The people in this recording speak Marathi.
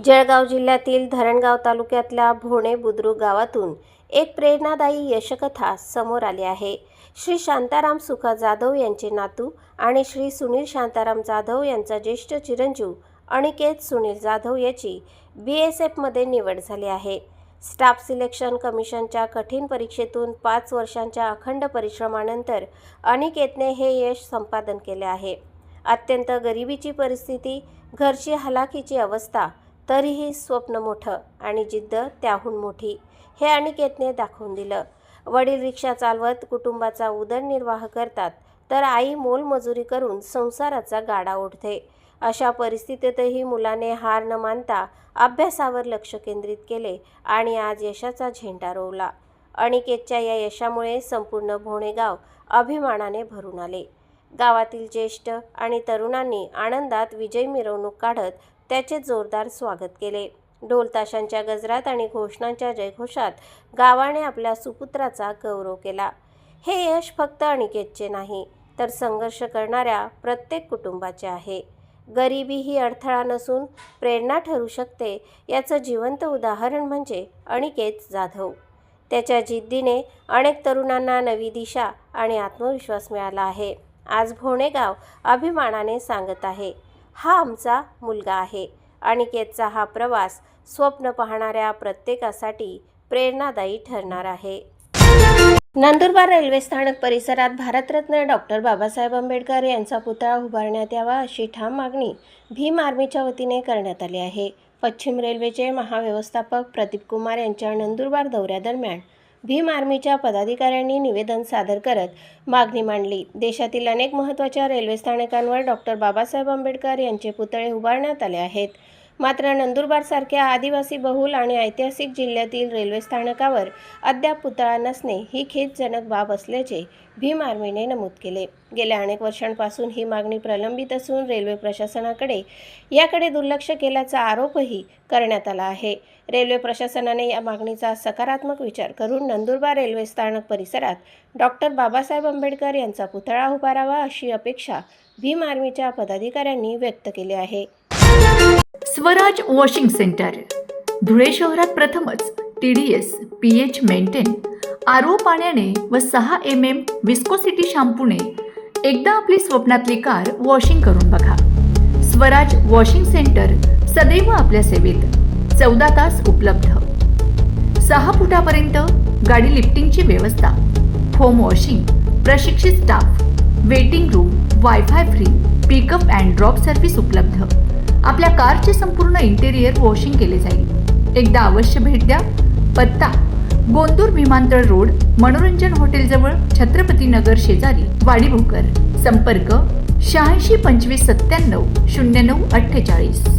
जळगाव जिल्ह्यातील धरणगाव तालुक्यातल्या भोणे बुद्रुक गावातून एक प्रेरणादायी यशकथा समोर आली आहे। श्री शांताराम सुखा जाधव यांचे नातू आणि श्री सुनील शांताराम जाधव यांचा ज्येष्ठ चिरंजीव अनिकेत सुनील जाधव याची BSF मध्ये निवड झाली आहे। स्टाफ सिलेक्शन कमिशनच्या कठीण परीक्षेतून 5 वर्षांच्या अखंड परिश्रमानंतर अनिकेतने हे यश संपादन केले आहे। अत्यंत गरिबीची परिस्थिती, घरची हलाखीची अवस्था, तरीही स्वप्न मोठं आणि जिद्द त्याहून मोठी हे अनिकेतने दाखवून दिलं। वडील रिक्षा चालवत कुटुंबाचा उदरनिर्वाह करतात, तर आई मोलमजुरी करून संसाराचा गाडा ओढते। अशा परिस्थितीतही मुलाने हार न मानता अभ्यासावर लक्ष केंद्रित केले आणि आज यशाचा झेंडा रोवला। अनिकेतच्या या यशामुळे संपूर्ण भोणे गाव अभिमानाने भरून आले। गावातील ज्येष्ठ आणि तरुणांनी आनंदात विजय मिरवणूक काढत त्याचे जोरदार स्वागत केले। ढोल ताशांच्या गजरात आणि घोषणांच्या जयघोषात गावाने आपल्या सुपुत्राचा गौरव केला। हे यश फक्त अनिकेतचे नाही, तर संघर्ष करणाऱ्या प्रत्येक कुटुंबाचे आहे। गरिबी ही अडथळा नसून प्रेरणा ठरू शकते, याचं जिवंत उदाहरण म्हणजे अनिकेत जाधव। त्याच्या जिद्दीने अनेक तरुणांना नवी दिशा आणि आत्मविश्वास मिळाला आहे। आज भोणे गाव अभिमानाने सांगत आहे, हा आमचा मुलगा आहे। अनिकेतचा हा प्रवास स्वप्न पाहणाऱ्या प्रत्येकासाठी प्रेरणादायी ठरणार आहे। नंदुरबार रेल्वे स्थानक परिसरात भारतरत्न डॉक्टर बाबासाहेब आंबेडकर यांचा पुतळा उभारण्यात यावा अशी ठाम मागणी भीम आर्मीच्या वतीने करण्यात आली आहे। पश्चिम रेल्वेचे महाव्यवस्थापक प्रदीप कुमार यांच्या नंदुरबार दौऱ्यादरम्यान भीम आर्मीच्या पदाधिकाऱ्यांनी निवेदन सादर करत मागणी मांडली। देशातील अनेक महत्त्वाच्या रेल्वे स्थानकांवर डॉक्टर बाबासाहेब आंबेडकर यांचे पुतळे उभारण्यात आले आहेत, मात्र नंदुरबारसारख्या आदिवासी बहुल आणि ऐतिहासिक जिल्ह्यातील रेल्वे स्थानकावर अद्याप पुतळा नसणे ही खेदजनक बाब असल्याचे भीम आर्मीने नमूद केले। गेल्या अनेक वर्षांपासून ही मागणी प्रलंबित असून रेल्वे प्रशासनाकडे याकडे दुर्लक्ष केल्याचा आरोपही करण्यात आला आहे। रेल्वे प्रशासनाने या मागणीचा सकारात्मक विचार करून नंदुरबार रेल्वे स्थानक परिसरात डॉक्टर बाबासाहेब आंबेडकर यांचा पुतळा उभारावा अशी अपेक्षा भीम आर्मीच्या पदाधिकाऱ्यांनी व्यक्त केली आहे। स्वराज वॉशिंग सेंटर धुळे शहरात प्रथमच TDS pH मेंटेन RO पाण्याने व 6 mm विस्कोसिटी शॅम्पूने एकदा आपली स्वप्नातली कार वॉशिंग करून बघा। स्वराज वॉशिंग सेंटर सदैव आपल्या सेवेत 14 तास उपलब्ध। 6 फुटापर्यंत गाडी लिफ्टिंगची व्यवस्था, फोम वॉशिंग, प्रशिक्षित staff, waiting room, wifi free, pickup and drop service उपलब्ध। आपल्या कारचे संपूर्ण इंटेरियर वॉशिंग केले जाईल। एकदा अवश्य भेट द्या। पत्ता गोंदूर विमानतळ रोड, मनोरंजन हॉटेल जवळ, छत्रपती नगर शेजारी, वाडी भोकर। संपर्क 86 25 97 09 48।